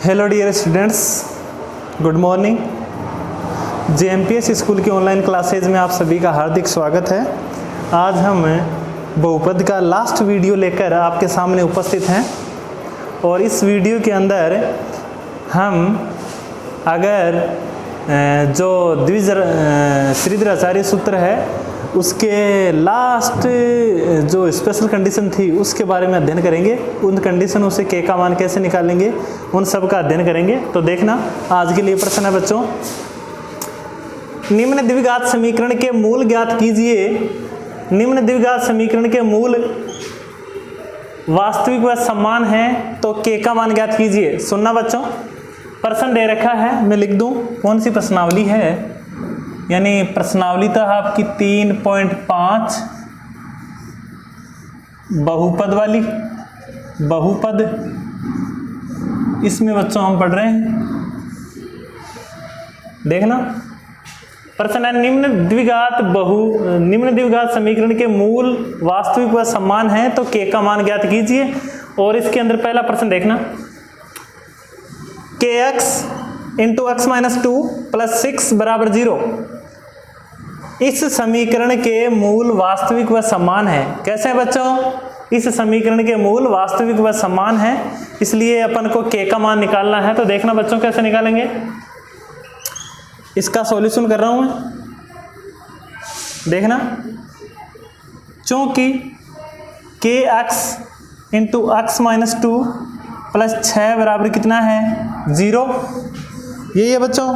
Hello dear students, good morning. JMPS school की online classes में आप सभी का हार्दिक स्वागत है। आज हम बहुपद का लास्ट वीडियो लेकर आपके सामने उपस्थित हैं और इस वीडियो के अंदर हम अगर जो श्रीधराचार्य सूत्र है उसके लास्ट जो स्पेशल कंडीशन थी उसके बारे में अध्ययन करेंगे। उन कंडीशनों से के का मान कैसे निकालेंगे उन सब का अध्ययन करेंगे। तो देखना, आज के लिए प्रश्न है बच्चों, निम्न द्विघात समीकरण के मूल ज्ञात कीजिए। निम्न द्विघात समीकरण के मूल वास्तविक व समान है तो के का मान ज्ञात कीजिए। सुनना बच्चों, प्रश्न दे रखा है, मैं लिख दूं कौन सी प्रश्नावली है। यानी प्रश्नावली तो आपकी 3.5 बहुपद वाली बहुपद, इसमें बच्चों हम पढ़ रहे हैं। देखना, प्रश्न है निम्न द्विघात समीकरण के मूल वास्तविक व समान है तो के का मान ज्ञात कीजिए। और इसके अंदर पहला प्रश्न देखना, kx into x minus 2 plus 6 बराबर 0। इस समीकरण के मूल वास्तविक व समान है। कैसे है बच्चों? इस समीकरण के मूल वास्तविक व समान है, इसलिए अपन को के का मान निकालना है। तो देखना बच्चों कैसे निकालेंगे, इसका सॉल्यूशन कर रहा हूं मैं। देखना, चूंकि के x into x minus 2 plus 6 बराबर कितना है 0, यही है बच्चों।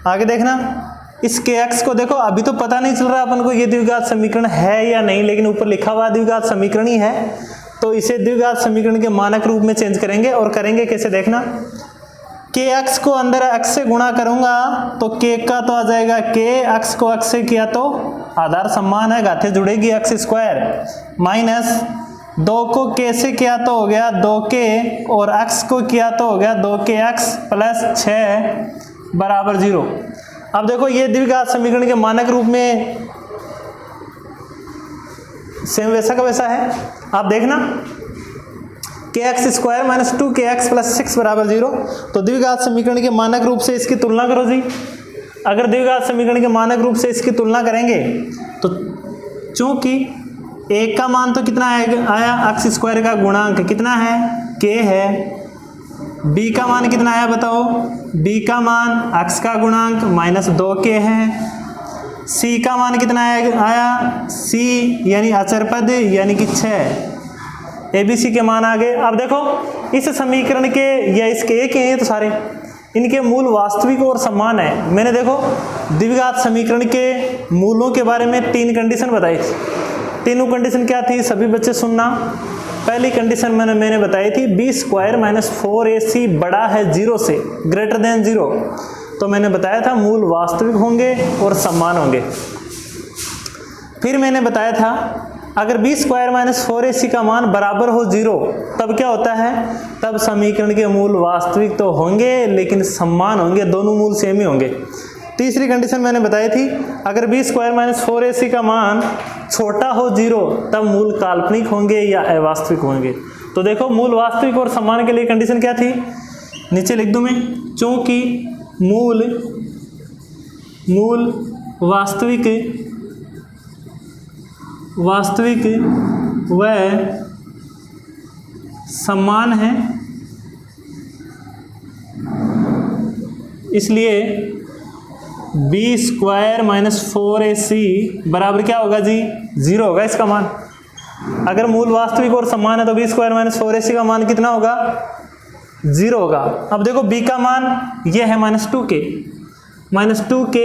आगे देखना, इस के एक्स को देखो, अभी तो पता नहीं चल रहा अपन को ये द्विघात समीकरण है या नहीं, लेकिन ऊपर लिखा हुआ द्विघात समीकरण ही है, तो इसे द्विघात समीकरण के मानक रूप में चेंज करेंगे। और करेंगे कैसे, देखना, के एक्स को अंदर एक्स से गुणा करूंगा तो के का तो आ जाएगा के, एक्स को एक्स से किया तो आधार समान है, घाते जुड़ेगी एक्स स्क्वायर, माइनस 2 को के से किया तो हो गया 2k, और x को किया तो हो गया 2kx प्लस 6 बराबर 0। अब देखो, ये द्विघात समीकरण के मानक रूप में सेम वैसा का वैसा है। आप देखना, kx square minus 2kx plus 6 बराबर 0। तो द्विघात समीकरण के मानक रूप से इसकी तुलना करो जी। अगर द्विघात समीकरण के मानक रूप से इसकी तुलना करेंगे तो चूंकि एक का मान तो कितना आया, एक्स स्क्वायर का गुणांक कितना है, के है। बी का मान कितना आया बताओ, बी का मान एक्स का गुणांक माइनस 2k है। सी का मान कितना आया, सी यानी अचर पद यानी कि 6। एबीसी के मान आ गए। अब देखो, इस समीकरण के या इसके एक हैं तो सारे, इनके मूल वास्तविक और समान है। मैंने देखो द्विघात समीकरण के मूलों के बारे में 3 कंडीशन बताई थी। तीनों कंडीशन क्या थी, सभी बच्चे सुनना। पहली कंडीशन मैंने बताई थी, बी स्क्वायर माइनस 4ac बड़ा है 0 से, ग्रेटर देन 0। तो मैंने बताया था मूल वास्तविक होंगे और समान होंगे। फिर मैंने बताया था अगर बी स्क्वायर माइनस 4ac का मान बराबर हो 0 तब क्या होता है, तब समीकरण के मूल वास्तविक तो होंगे लेकिन समान होंगे, दोनों मूल सेम ही होंगे। तीसरी कंडीशन मैंने बताई थी, अगर बी स्क्वायर माइनस 4ac का मान छोटा हो 0 तब मूल काल्पनिक होंगे या अवास्तविक होंगे। तो देखो, मूल वास्तविक और समान के लिए कंडीशन क्या थी, नीचे लिख दूं मैं, चूंकि मूल वास्तविक व समान है, इसलिए बी स्क्वायर माइनस 4ac बराबर क्या होगा जी, 0 होगा इसका मान। अगर मूल वास्तविक और समान है तो बी स्क्वायर माइनस 4ac का मान कितना होगा, 0 होगा। अब देखो, बी का मान ये है माइनस 2k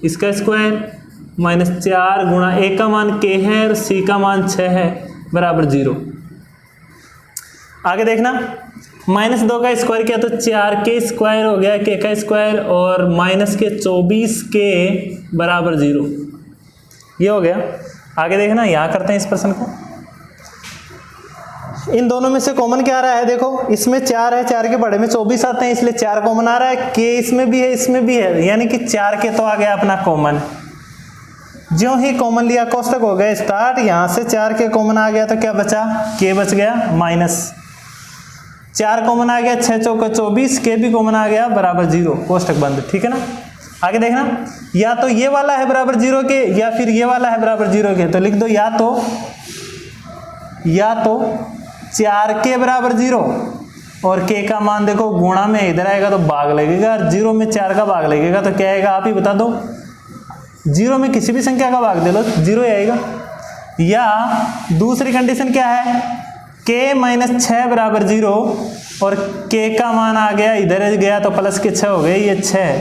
इसका स्क्वायर माइनस 4 गुणा ए का मान k है और सी का मान 6 है बराबर 0। आगे देखना, माइनस 2 का स्क्वायर किया तो 4k स्क्वायर हो गया, k का स्क्वायर, और माइनस के 24k बराबर 0, ये हो गया। आगे देखना, यहाँ करते हैं इस प्रश्न को। इन दोनों में से कॉमन क्या आ रहा है, देखो इसमें 4 है, 4 के बड़े में 24 आते हैं, इसलिए 4 कॉमन आ रहा है। k इसमें भी है, इसमें भी है, यानी कि 4k तो आ गया अपना कॉमन। ज्यों ही कॉमन लिया कोष्टक हो गया स्टार्ट, यहां से 4k कॉमन आ गया तो क्या बचा, k बच गया माइनस। 4 कॉमन आ गया, 6 चौका 24, के भी कॉमन आ गया बराबर 0, कोष्टक बंद। ठीक है ना। आगे देखना, या तो ये वाला है बराबर 0 के या फिर ये वाला है बराबर 0 के, तो लिख दो या तो 4 के बराबर 0 और के का मान देखो गुणा में इधर आएगा तो भाग लगेगा, और 0 में 4 का भाग लगेगा तो क्या आएगा आप ही बता दो। 0 में किसी भी संख्या का भाग दे लो 0 ही आएगा। या दूसरी कंडीशन क्या है, k माइनस 6 बराबर 0 और k का मान आ गया इधर गया तो प्लस के 6 हो गए, ये 6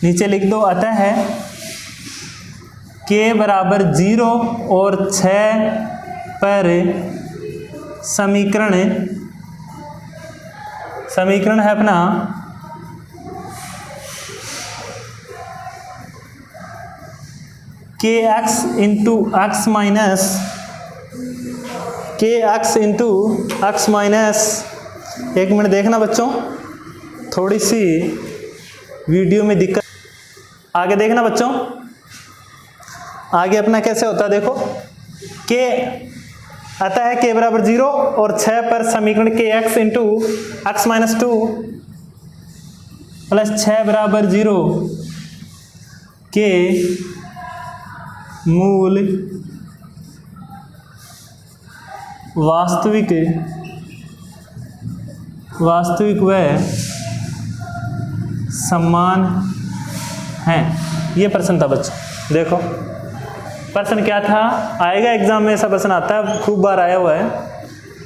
नीचे लिख दो। अतः है k बराबर 0 और 6 पर समीकरण है अपना kx इंटू एक्स माइनस, एक मिनट देखना बच्चों, थोड़ी सी वीडियो में दिक्कत। आगे देखना बच्चों, आगे अपना कैसे होता है देखो, k आता है k बराबर 0 और 6 पर समीकरण kx into x minus 2 plus 6 बराबर 0 के मूल वास्तविक व समान हैं। ये प्रश्न था बच्चों। देखो प्रश्न क्या था, आएगा एग्जाम में ऐसा प्रश्न आता है, खूब बार आया हुआ है।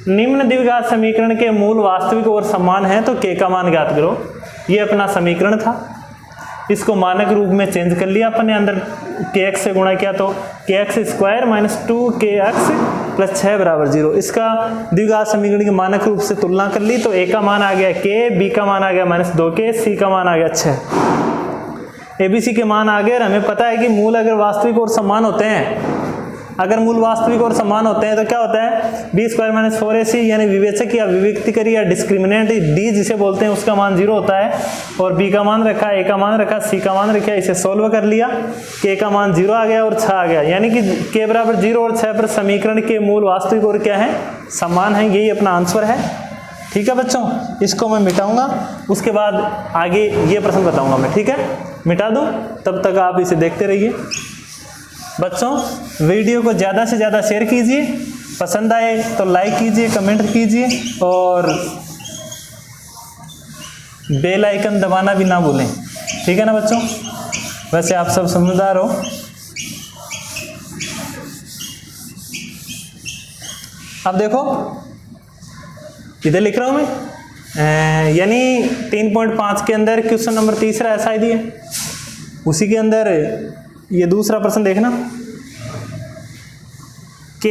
निम्न द्विघात समीकरण के मूल वास्तविक और समान है तो k का मान ज्ञात करो। ये अपना समीकरण था, इसको मानक रूप में चेंज कर लिया अपन ने, अंदर kx से गुणा किया तो kx square minus 2kx plus 6 बराबर 0। इसका द्विघात समीकरण की मानक रूप से तुलना कर ली तो a का मान आ गया k, b का मान आ गया माइनस 2k, c का मान आ गया 6। abc के मान आ गए और हमें पता है कि मूल अगर वास्तविक और समान होते हैं, अगर मूल वास्तविक और समान होते हैं तो क्या होता है, बी स्क्वायर माइनस 4ac यानी विवेचक या विविक्तिकारी या डिस्क्रिमिनेंट डी जिसे बोलते हैं उसका मान 0 होता है, और बी का मान रखा, ए का मान रखा, सी का मान रखा, इसे सोल्व कर लिया, के का मान 0 आ गया और 6 आ गया, यानी कि के बराबर 0 और 6 पर समीकरण के मूल वास्तविक और क्या है, समान है। यही अपना आंसर है। ठीक है बच्चों, इसको मैं मिटाऊंगा, उसके बाद आगे ये प्रश्न बताऊंगा मैं। ठीक है, मिटा दूं, तब तक आप इसे देखते रहिए। बच्चों वीडियो को ज़्यादा से ज़्यादा शेयर कीजिए, पसंद आए तो लाइक कीजिए, कमेंट कीजिए और बेल आइकन दबाना भी ना भूलें। ठीक है ना बच्चों, वैसे आप सब समझदार हो। अब देखो इधर लिख रहा हूं मैं, यानी 3.5 के अंदर क्वेश्चन नंबर तीसरा ऐसा ही दिया, उसी के अंदर ये दूसरा प्रश्न देखना, k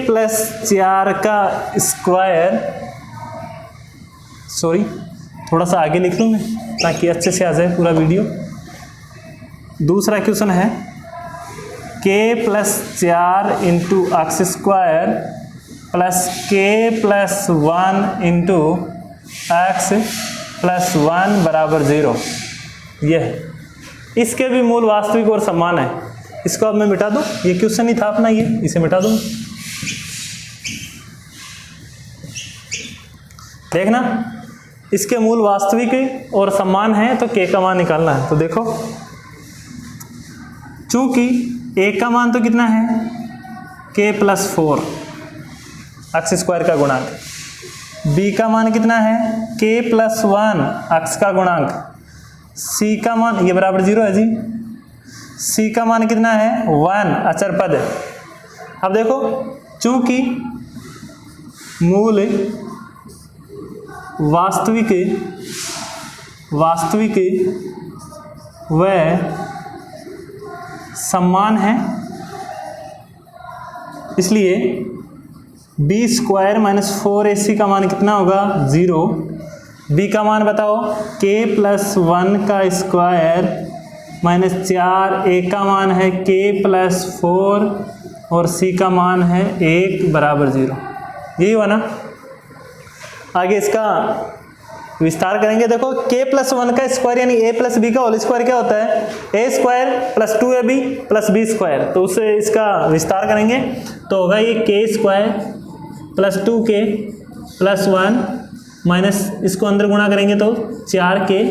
प्लस 4 का स्क्वायर, सॉरी थोड़ा सा आगे लिख लूँ मैं ताकि अच्छे से आ जाए पूरा वीडियो। दूसरा क्वेश्चन है k plus 4 into x square plus k plus 1 into x plus 1 बराबर 0। यह है, इसके भी मूल वास्तविक और समान है। इसको अब मैं मिटा दूं, ये क्वेश्चन ही था अपना, ये इसे मिटा दूं। देखना, इसके मूल वास्तविक और समान है तो k का मान निकालना है। तो देखो, चूंकि a का मान तो कितना है, k प्लस 4 एक्स स्क्वायर का गुणांक, b का मान कितना है, k प्लस 1 एक्स का गुणांक, c का मान ये बराबर 0 है जी, c का मान कितना है 1 अचर पद है। अब देखो, चूंकि मूल वास्तविक व समान है, इसलिए b स्क्वायर माइनस 4ac का मान कितना होगा 0। b का मान बताओ, k प्लस 1 का स्क्वायर माइनस 4, a का मान है k प्लस 4 और c का मान है 1 बराबर 0। यही हुआ ना। आगे इसका विस्तार करेंगे। देखो k प्लस 1 का स्क्वायर यानी a प्लस बी का होल स्क्वायर क्या होता है, a square plus 2ab plus b square. तो उससे इसका विस्तार करेंगे तो होगा ये k square plus 2k plus 1 minus इसको अंदर गुणा करेंगे तो 4k,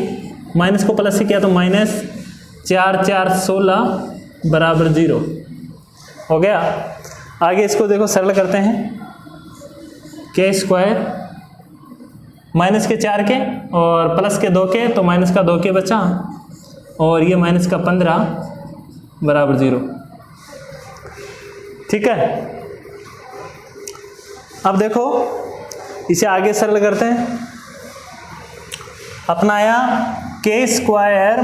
माइनस को प्लस से किया तो माइनस 4 4 16 बराबर 0 हो गया। आगे इसको देखो सरल करते हैं, के स्क्वायर माइनस के 4k और प्लस के 2k तो माइनस का 2k बचा और ये माइनस का 15 बराबर 0। ठीक है, अब देखो इसे आगे सरल करते हैं। अपनाया के स्क्वायर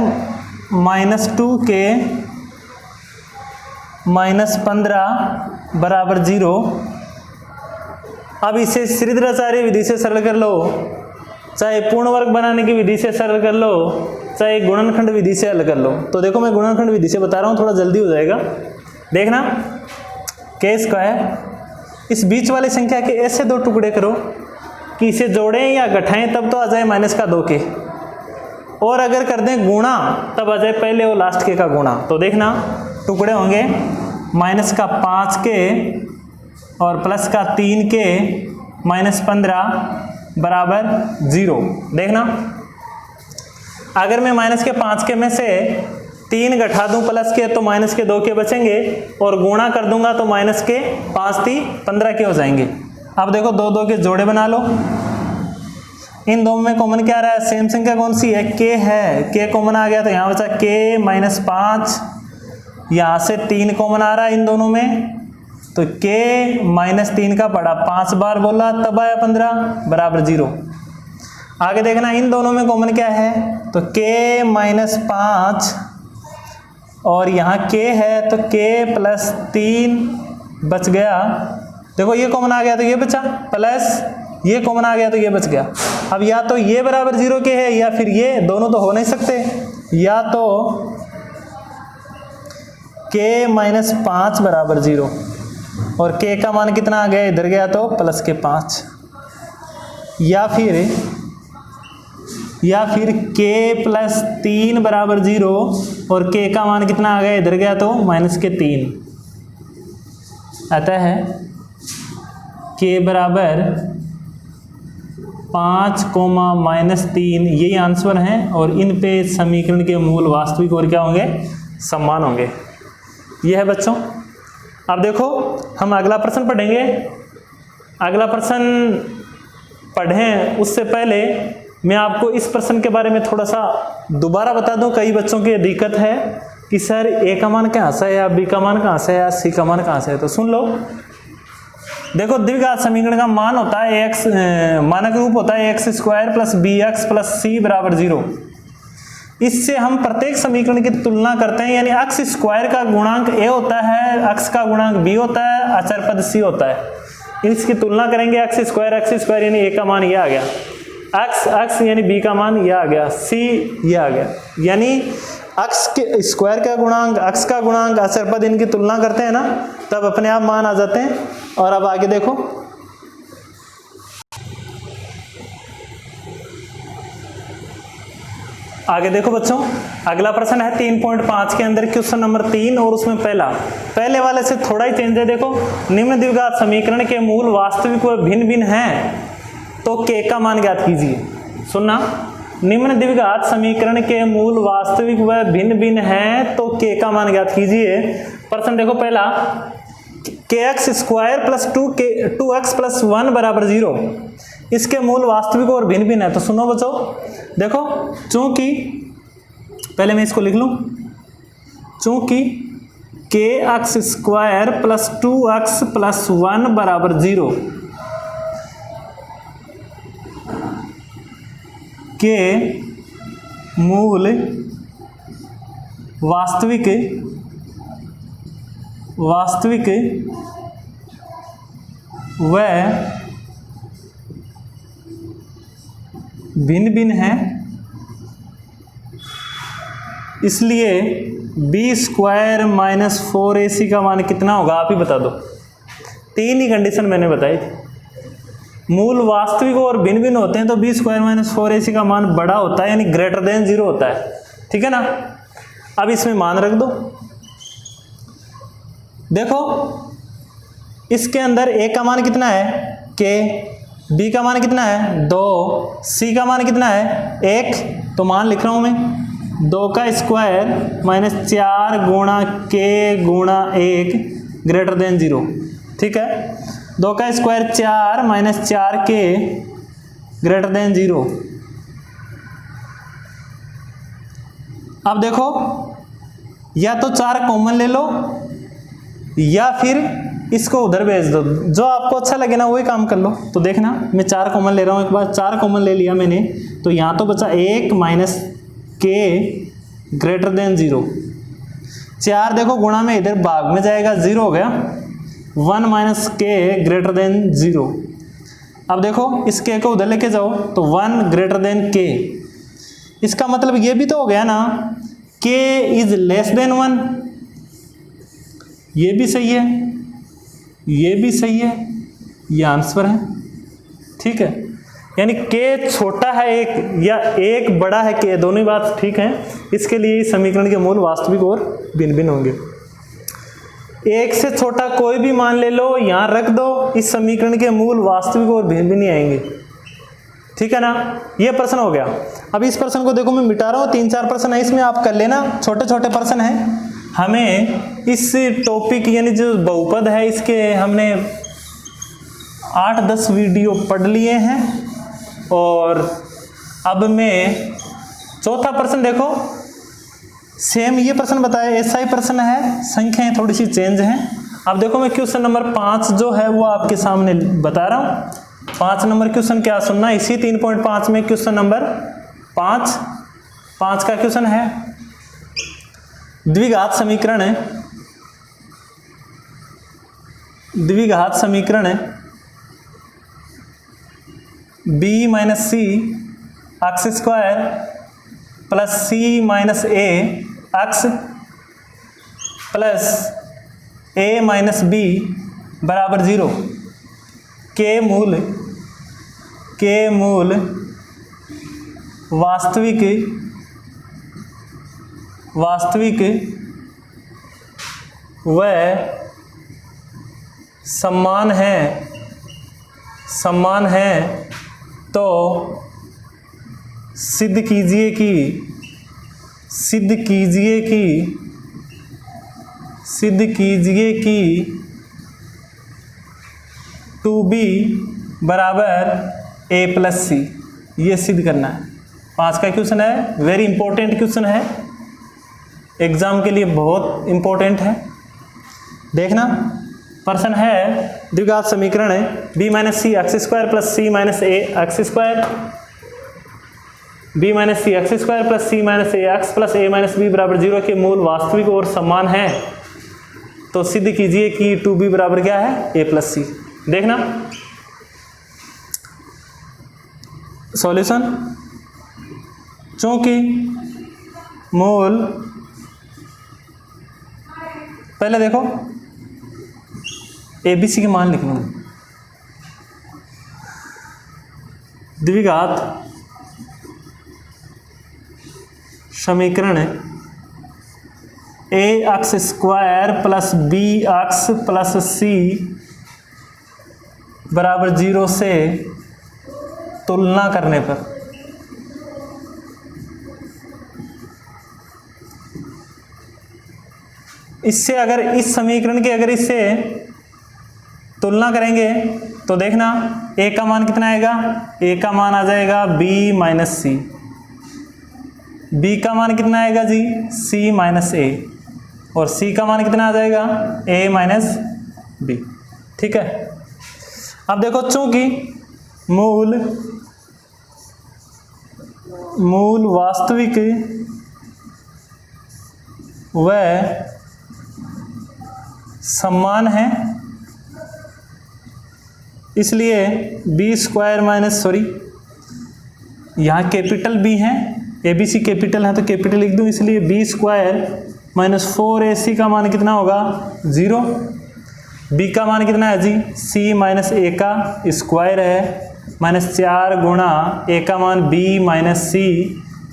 माइनस 2k माइनस 15 बराबर 0। अब इसे श्रीधराचार्य विधि से सरल कर लो, चाहे पूर्ण वर्ग बनाने की विधि से सरल कर लो, चाहे गुणनखंड विधि से हल कर लो। तो देखो मैं गुणनखंड विधि से बता रहा हूँ, थोड़ा जल्दी हो जाएगा। देखना, के स्क्वायर इस बीच वाली संख्या के ऐसे दो टुकड़े करो कि इसे जोड़ें या घटाएं तब तो आ जाए माइनस का 2k, और अगर कर दें गुणा तब आ जाए पहले और लास्ट के का गुणा। तो देखना टुकड़े होंगे माइनस का 5k और प्लस का 3k माइनस 15 बराबर 0। देखना अगर मैं माइनस के 5k में से 3 घटा दूं प्लस के तो माइनस के 2k बचेंगे, और गुणा कर दूंगा तो माइनस के 5 3 15 के हो जाएंगे। अब देखो दो दो के जोड़े बना लो, इन दोनों में कॉमन क्या रहा है, सेम संख्या कौन सी है, k है, k कॉमन आ गया तो यहाँ बचा k माइनस 5, यहाँ से 3 कॉमन आ रहा है इन दोनों में तो k माइनस 3 का पड़ा 5 बार बोला तब आया 15 बराबर 0। आगे देखना इन दोनों में कॉमन क्या है, तो k माइनस 5 और यहाँ k है तो k प्लस 3 बच गया। देखो ये कॉमन आ गया तो ये बचा, प्लस ये कॉमन आ गया तो ये बच गया। अब या तो ये बराबर 0 के है या फिर ये, दोनों तो हो नहीं सकते, या तो k माइनस 5 बराबर 0 और k का मान कितना आ गया, इधर गया तो प्लस के 5, या फिर k प्लस 3 बराबर 0 और k का मान कितना आ गया, इधर गया तो माइनस के 3। अतः k बराबर 5 माइनस 3 यही आंसर हैं, और इन पे समीकरण के मूल वास्तविक और क्या होंगे, समान होंगे। यह है बच्चों। अब देखो हम अगला प्रश्न पढ़ेंगे। अगला प्रश्न पढ़ें उससे पहले मैं आपको इस प्रश्न के बारे में थोड़ा सा दोबारा बता दूं। कई बच्चों की दिक्कत है कि सर ए का मान कहाँ से है, या बी का मान कहाँ से है, या सी का मान कहाँ से है। तो सुन लो, देखो द्विघात समीकरण का मान होता है एक्स, मानक रूप होता है x square plus b x plus c बराबर 0। इससे हम प्रत्येक समीकरण की तुलना करते हैं, यानी अक्ष स्क्वायर का गुणांक ए होता है, अक्ष का गुणांक बी होता है, अचर पद सी होता है। इसकी तुलना करेंगे अक्ष स्क्वायर यानी ए का मान ये आ गया, अक्ष यानी बी का मान ये आ गया, सी ये आ गया। यानी अक्ष के स्क्वायर का गुणांक, अक्ष का गुणांक, अचर पद, इनकी तुलना करते हैं ना तब अपने आप मान आ जाते हैं। और अब आगे देखो, आगे देखो बच्चों, अगला प्रश्न है 3.5 के अंदर क्वेश्चन नंबर 3 और उसमें पहले वाले से थोड़ा ही चेंज है। देखो, निम्न द्विघात समीकरण के मूल वास्तविक व भिन्न भिन्न हैं तो k का मान ज्ञात कीजिए। सुनना, निम्न द्विघात समीकरण के मूल वास्तविक व भिन्न भिन्न हैं तो k का मान ज्ञात कीजिए। प्रश्न देखो, पहला kx square plus 2x plus 1 बराबर 0, इसके मूल वास्तविक और भिन्न भिन्न है। तो सुनो बच्चों, देखो चूंकि पहले मैं इसको लिख लूं, चूंकि kx square plus 2x plus 1 बराबर 0 के मूल वास्तविक व भिन्न भिन्न है, इसलिए बी स्क्वायर माइनस 4ac का मान कितना होगा, आप ही बता दो। 3 ही कंडीशन मैंने बताई थी, मूल वास्तविक और भिन्न भिन्न होते हैं तो बी स्क्वायर माइनस 4ac का मान बड़ा होता है, यानी ग्रेटर देन 0 होता है। ठीक है ना। अब इसमें मान रख दो। देखो इसके अंदर a का मान कितना है, k, b का मान कितना है 2, c का मान कितना है 1, तो मान लिख रहा हूँ मैं 2 का स्क्वायर माइनस 4 गुणा k गुणा 1 ग्रेटर देन 0। ठीक है, 2 का square 4 minus 4k greater than 0। अब देखो या तो 4 कॉमन ले लो या फिर इसको उधर भेज दो, जो आपको अच्छा लगे ना वही काम कर लो। तो देखना मैं 4 कॉमन ले रहा हूँ, एक बार 4 कॉमन ले लिया मैंने, तो यहाँ तो बचा 1 माइनस k ग्रेटर देन 0। 4 देखो गुणा में इधर भाग में जाएगा 0 हो गया, 1 माइनस k ग्रेटर देन 0। अब देखो इस k को उधर लेके जाओ तो 1 ग्रेटर देन k, इसका मतलब ये भी तो हो गया ना k इज लेस देन 1, ये भी सही है, ये भी सही है, ये आंसर है। ठीक है, यानी k छोटा है एक या एक बड़ा है k, दोनों ही बात ठीक है। इसके लिए इस समीकरण के मूल वास्तविक और भिन्न भिन्न होंगे। एक से छोटा कोई भी मान ले लो, यहां रख दो, इस समीकरण के मूल वास्तविक और भिन्न भिन्न आएंगे। ठीक है ना, ये प्रश्न हो गया। अब इस प्रश्न को देखो मैं मिटा रहा हूँ, 3-4 प्रश्न है इसमें, आप कर लेना, छोटे छोटे प्रश्न हैं। हमें इस टॉपिक यानी जो बहुपद है इसके हमने 8-10 वीडियो पढ़ लिए हैं। और अब मैं चौथा प्रश्न देखो, सेम ये प्रश्न बताया, ऐसा ही प्रश्न है, संख्याएं थोड़ी सी चेंज हैं। अब देखो मैं क्वेश्चन नंबर 5 जो है वो आपके सामने बता रहा हूँ। 5 नंबर क्वेश्चन क्या सुनना, इसी 3.5 में क्वेश्चन नंबर 5 का क्वेश्चन है। द्विघात समीकरण है, द्विघात समीकरण है b माइनस सी एक्स स्क्वायर प्लस सी माइनस ए एक्स प्लस ए माइनस बी बराबर 0 के मूल वास्तविक व समान है तो सिद्ध कीजिए कि 2b बराबर a प्लस सी, ये सिद्ध करना है। 5 का क्वेश्चन है, वेरी इंपॉर्टेंट क्वेश्चन है, एग्जाम के लिए बहुत इंपॉर्टेंट है। देखना प्रश्न है, द्विघात समीकरण है b माइनस सी एक्स स्क्वायर प्लस सी माइनस ए एक्स स्क्वायर, b माइनस सी एक्स स्क्वायर प्लस सी माइनस ए एक्स प्लस ए माइनस बी बराबर 0 के मूल वास्तविक और समान है तो सिद्ध कीजिए कि 2b बराबर क्या है a प्लस सी। देखना सॉल्यूशन, चूंकि मूल, पहले देखो ABC के मान लिख लूँ, द्विघात समीकरण है a x square plus b x plus c बराबर 0 से तुलना करने पर इससे, अगर इस समीकरण की अगर इससे तुलना करेंगे तो देखना a का मान कितना आएगा, a का मान आ जाएगा b माइनस सी, b का मान कितना आएगा जी c माइनस a, और c का मान कितना आ जाएगा a माइनस b। ठीक है, अब देखो चूंकि मूल वास्तविक व समान है, इसलिए b स्क्वायर माइनस, सॉरी यहाँ कैपिटल b है, ABC कैपिटल है तो कैपिटल लिख दूँ, इसलिए b स्क्वायर माइनस 4ac का मान कितना होगा 0। b का मान कितना है जी c माइनस a का स्क्वायर है माइनस 4 गुणा a का मान b माइनस c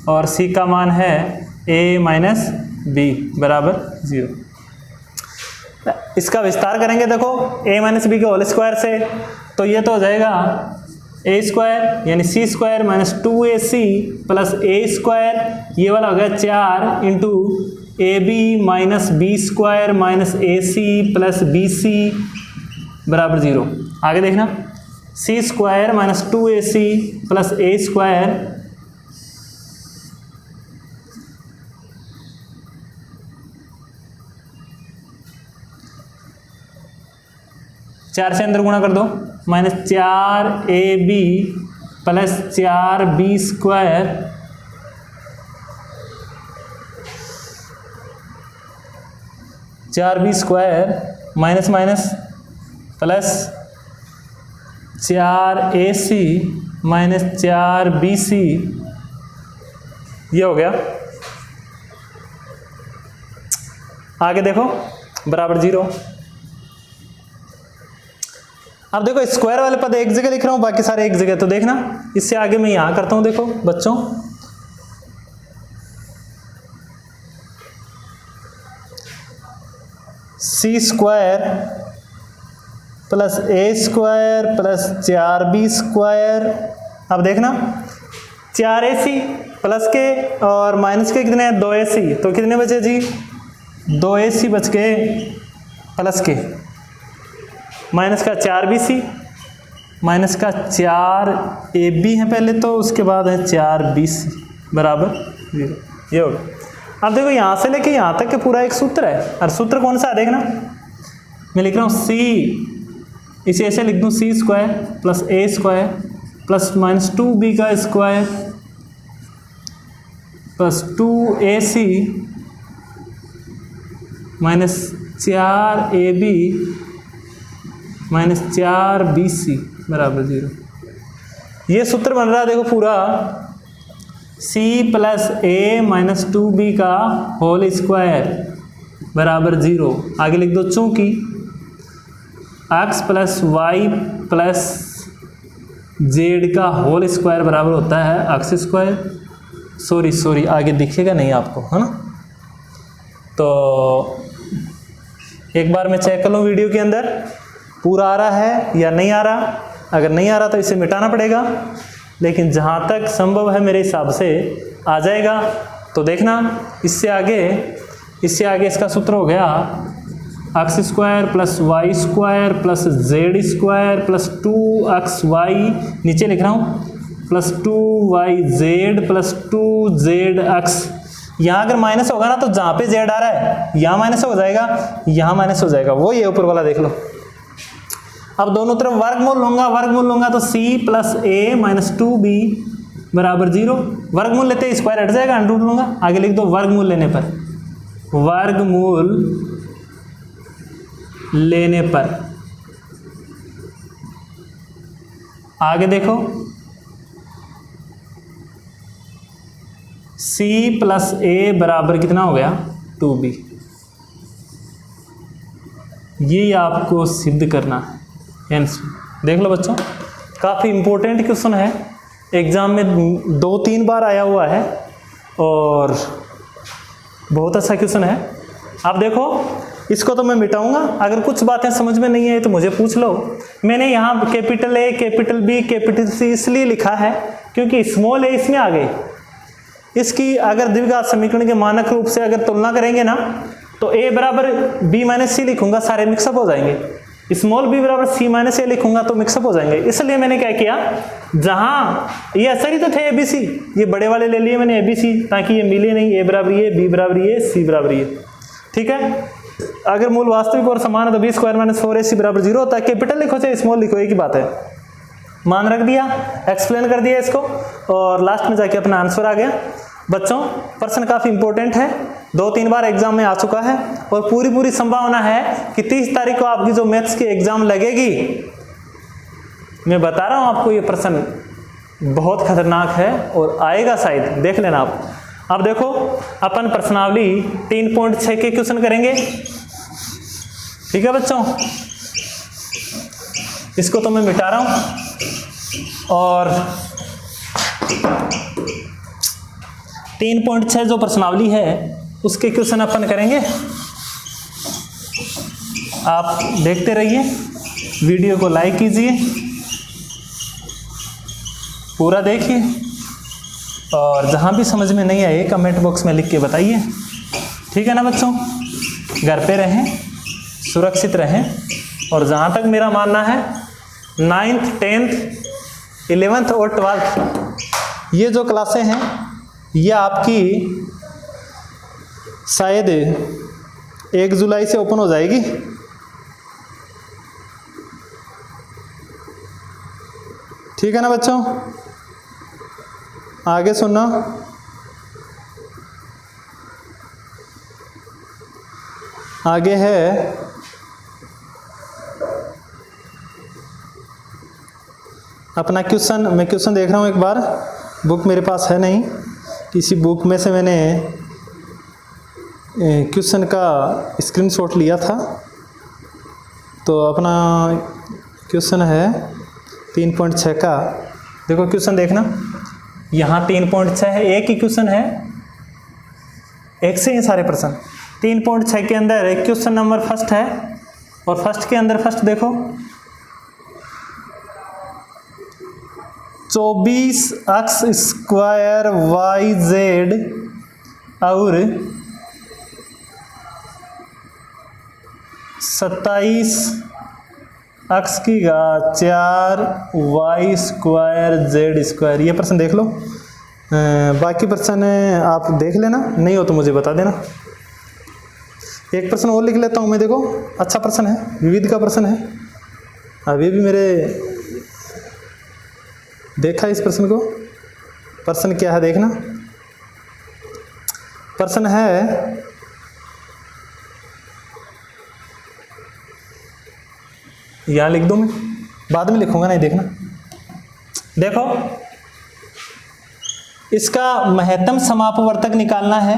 और c का मान है a माइनस b बराबर 0। इसका विस्तार करेंगे देखो a माइनस बी के होल स्क्वायर से, तो ये तो हो जाएगा ए स्क्वायर यानी C square minus 2ac plus A square, ये वाला हो गया 4 into A B minus B square minus A C plus B C बराबर 0। आगे देखना, C square minus 2ac plus A square चार से अंदर गुणा कर दो, minus 4ab plus 4b square minus minus plus 4ac minus 4bc, ये हो गया। आगे देखो बराबर 0। अब देखो स्क्वायर वाले पद एक जगह लिख रहा हूं, बाकी सारे एक जगह, तो देखना इससे आगे मैं यहां करता हूं। देखो बच्चों, सी square plus A square plus 4b square. अब देखना 4ac प्लस के और माइनस के कितने हैं 2ac, तो कितने बचे जी 2ac बच के प्लस के माइनस का 4bc माइनस का 4ab है पहले, तो उसके बाद है 4bc बराबर 0। ये हो गया। अब देखो यहाँ से लेके यहाँ तक के पूरा एक सूत्र है, और सूत्र कौन सा है देखना, मैं लिख रहा हूँ c, इसे ऐसे लिख दूँ सी square plus A square plus minus 2b का square plus 2ac minus 4ab minus 4bc बराबर 0। ये सूत्र बन रहा है देखो पूरा, c plus a minus 2b का होल स्क्वायर बराबर 0। आगे लिख दो चूंकि x plus Y plus Z का होल स्क्वायर बराबर होता है एक्स स्क्वायर। सॉरी आगे दिखेगा नहीं आपको, है ना, तो एक बार मैं चेक कर लूँ वीडियो के अंदर पूरा आ रहा है या नहीं आ रहा। अगर नहीं आ रहा तो इसे मिटाना पड़ेगा, लेकिन जहाँ तक संभव है मेरे हिसाब से आ जाएगा। तो देखना इससे आगे इसका सूत्र हो गया X square plus Y square plus Z square plus 2xy, नीचे लिख रहा हूँ प्लस 2yz प्लस 2zx। यहाँ अगर माइनस होगा ना तो जहाँ पे z आ रहा है यहाँ माइनस हो जाएगा, यहाँ माइनस हो जाएगा, वो ये ऊपर वाला देख लो। अब दोनों तरफ वर्गमूल लूंगा तो c plus a minus 2b बराबर 0। वर्गमूल लेते स्क्वायर हट जाएगा, अंडर रूट लूंगा। आगे लिख दो वर्गमूल लेने पर आगे देखो c प्लस a बराबर कितना हो गया 2b। ये आपको सिद्ध करना है। देख लो बच्चों, काफ़ी इंपॉर्टेंट क्वेश्चन है, एग्जाम में 2-3 बार आया हुआ है और बहुत अच्छा क्वेश्चन है। आप देखो इसको तो मैं मिटाऊंगा, अगर कुछ बातें समझ में नहीं आई तो मुझे पूछ लो। मैंने यहाँ capital A capital B capital C इसलिए लिखा है क्योंकि स्मॉल a इसमें आ गई। इसकी अगर द्विघात समीकरण के मानक रूप से अगर तुलना करेंगे ना तो a बराबर b माइनस सी लिखूंगा, सारे मिक्सअप हो जाएंगे। स्मॉल b बराबर c माइनस ए लिखूंगा तो मिक्सअप हो जाएंगे। इसलिए मैंने क्या किया, जहाँ ये ऐसा ही तो थे a b c, ये बड़े वाले ले लिए मैंने a b c, ताकि ये मिले नहीं, a बराबर ये, b बराबर ये, c बराबर ये। ठीक है, अगर मूल वास्तविक और समान है तो b स्क्वायर माइनस 4ac बराबर 0 होता है। कैपिटल लिखो चाहे स्मॉल लिखो, एक ही बात है। मान रख दिया, एक्सप्लेन कर दिया इसको, और लास्ट में जाके अपना आंसर आ गया। बच्चों प्रश्न काफ़ी इंपॉर्टेंट है, 2-3 बार एग्जाम में आ चुका है, और पूरी संभावना है कि 30 तारीख को आपकी जो मैथ्स की एग्जाम लगेगी, मैं बता रहा हूँ आपको ये प्रश्न बहुत खतरनाक है और आएगा शायद, देख लेना आप। अब देखो अपन प्रश्नावली 3.6 के क्वेश्चन करेंगे। ठीक है बच्चों, इसको तो मैं मिटा रहा हूं, और 3.6 जो प्रश्नावली है उसके क्वेश्चन अपन करेंगे। आप देखते रहिए, वीडियो को लाइक कीजिए पूरा देखिए और जहाँ भी समझ में नहीं आए कमेंट बॉक्स में लिख के बताइए। ठीक है ना बच्चों, घर पे रहें, सुरक्षित रहें। और जहाँ तक मेरा मानना है 9th 10th 11th और 12th ये जो क्लासें हैं ये आपकी शायद 1 जुलाई से ओपन हो जाएगी। ठीक है ना बच्चों, आगे सुनना। आगे है अपना क्वेश्चन। मैं क्वेश्चन देख रहा हूँ एक बार, बुक मेरे पास है नहीं, किसी बुक में से मैंने क्वेश्चन का स्क्रीनशॉट लिया था। तो अपना क्वेश्चन है 3.6 का। देखो क्वेश्चन देखना, यहाँ 3.6 है, एक ही क्वेश्चन है, एक से ही सारे प्रश्न। 3.6 के अंदर एक क्वेश्चन नंबर फर्स्ट है और फर्स्ट के अंदर फर्स्ट देखो 24x² YZ और 27x⁴ Y²Z²। ये प्रश्न देख लो, बाकी प्रश्न आप देख लेना, नहीं हो तो मुझे बता देना। एक प्रश्न और लिख लेता हूँ मैं, देखो अच्छा प्रश्न है, विविध का प्रश्न है। अभी भी मेरे देखा इस प्रश्न को, प्रश्न क्या है देखना। प्रश्न है यहाँ लिख दो, मैं बाद में लिखूंगा, नहीं देखना। देखो इसका महत्तम समापवर्तक निकालना है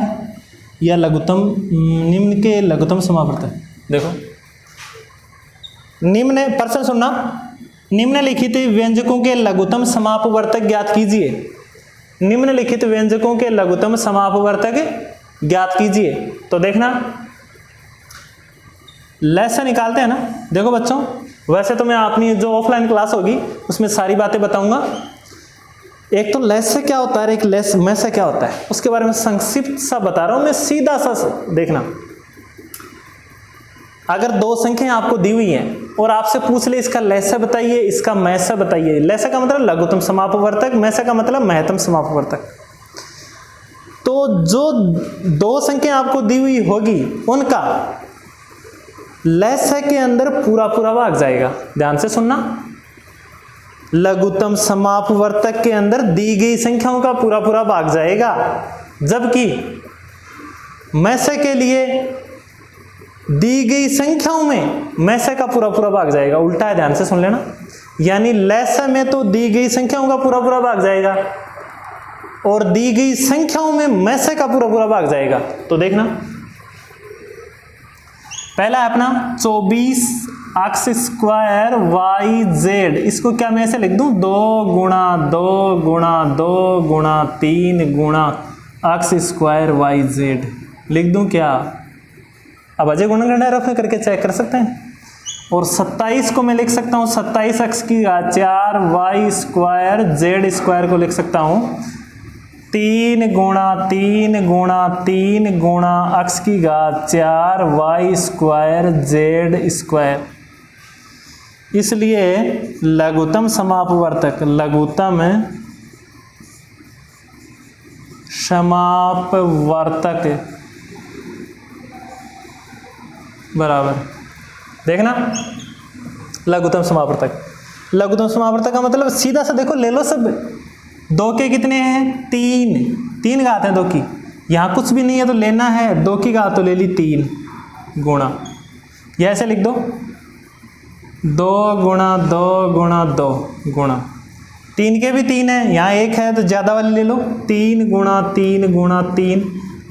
या लघुत्तम, निम्न के लघुत्तम समापवर्तक। देखो निम्न, प्रश्न सुनना, निम्नलिखित व्यंजकों के लघुत्तम समापवर्तक ज्ञात कीजिए। निम्नलिखित व्यंजकों के लघुत्तम समापवर्तक ज्ञात कीजिए। तो देखना लैसे निकालते हैं ना। देखो बच्चों, वैसे तो मैं अपनी जो ऑफलाइन क्लास होगी उसमें सारी बातें बताऊंगा। एक तो लैसे क्या होता है, एक लेस मैसे क्या होता है, उसके बारे में संक्षिप्त सा बता रहा हूं मैं, सीधा सा देखना। अगर 2 संख्याएं आपको दी हुई हैं और आपसे पूछ ले इसका लैसे बताइए, इसका मैसे बताइए। लैसे का मतलब लघुत्तम समापवर्तक, मैसे का मतलब महत्तम समापवर्तक। तो जो 2 संख्याएं आपको दी हुई होगी उनका लैसे के अंदर पूरा पूरा भाग जाएगा। ध्यान से सुनना, लघुत्तम समापवर्तक के अंदर दी गई संख्याओं का पूरा पूरा भाग जाएगा, जबकि मैसे के लिए दी गई संख्याओं में मैसे का पूरा पूरा भाग जाएगा। उल्टा है, ध्यान से सुन लेना। यानी लैसे में तो दी गई संख्याओं का पूरा पूरा भाग जाएगा और दी गई संख्याओं में मैसे का पूरा पूरा भाग जाएगा। तो देखना, पहला है अपना 24x² YZ। इसको क्या मैं ऐसे लिख दूं, 2 × 2 × 2 × 3 × x² YZ लिख दूं क्या? अब अजय गुणनखंड रफ करके चेक कर सकते हैं। और 27 को मैं लिख सकता हूँ 27x⁴ Y² Z² को लिख सकता हूँ 3 × 3 × 3 × x⁴ Y² Z²। इसलिए लघुत्तम समापवर्तक, लघुत्तम समापवर्तक बराबर, देखना लघुत्तम समापवर्तक। लघुत्तम समापवर्तक का मतलब सीधा सा देखो, ले लो सब। 2 के कितने हैं? 3 घात है 2 की। यहाँ कुछ भी नहीं है तो लेना है, 2 की घात तो ले ली 3 गुणा, यह ऐसे लिख दो 2 × 2 × 2 गुणा 3 के भी 3 है, यहाँ 1 है तो ज़्यादा वाली ले लो 3 × 3 × 3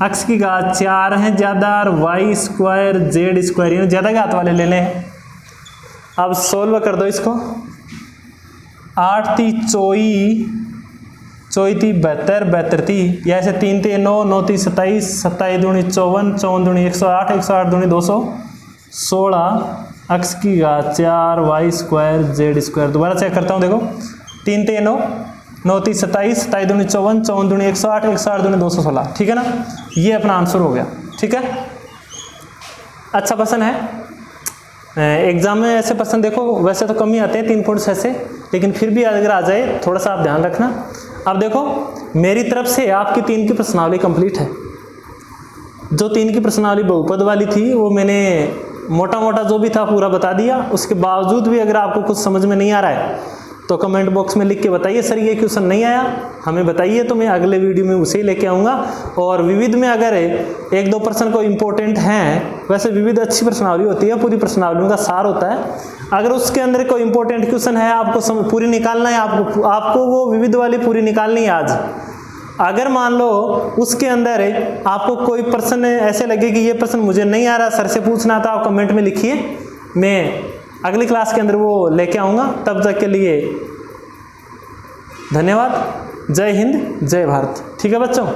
x⁴ है ज़्यादा और Y² Z² यानी ज़्यादा घात वाले ले लें। अब सोल्व कर दो इसको। 8 × 3 = 24, 24 × 3 = 72, 72 × 3 या ऐसे 3 × 3 = 9, 9 × 3 = 27, 27 × 2 = 54, 54 × 2 = 108, 108 × 2 = 216 x⁴ Y² Z²। दोबारा चेक करता हूँ, देखो 3 × 3 = 9, 9 3 27, 27 दूनी 54, 54 दूनी 108, 108 दूनी 216, ठीक है ना। ये अपना आंसर हो गया, ठीक है। अच्छा प्रश्न है, एग्जाम में ऐसे प्रश्न देखो वैसे तो कम ही आते हैं 3 पॉइंट्स ऐसे, लेकिन फिर भी अगर आ जाए थोड़ा सा आप ध्यान रखना। अब देखो मेरी तरफ से आपकी 3 की प्रश्नावली कंप्लीट है। जो 3 की प्रश्नावली बहुपद वाली थी वो मैंने मोटा मोटा जो भी था पूरा बता दिया। उसके बावजूद भी अगर आपको कुछ समझ में नहीं आ रहा है तो कमेंट बॉक्स में लिख के बताइए सर ये क्वेश्चन नहीं आया, हमें बताइए, तो मैं अगले वीडियो में उसे ही लेके आऊँगा। और विविध में अगर 1-2 प्रश्न को इम्पोर्टेंट हैं, वैसे विविध अच्छी प्रश्नावली होती है, पूरी प्रश्नावलियों का सार होता है। अगर उसके अंदर कोई इंपॉर्टेंट क्वेश्चन है आपको पूरी निकालना है, आपको वो विविध वाली पूरी निकालनी है आज। अगर मान लो उसके अंदर आपको कोई प्रश्न ऐसे लगे कि ये प्रश्न मुझे नहीं आ रहा, सर से पूछना था, आप कमेंट में लिखिए, मैं अगली क्लास के अंदर वो लेके आऊँगा। तब तक के लिए धन्यवाद। जय हिंद, जय भारत। ठीक है बच्चों।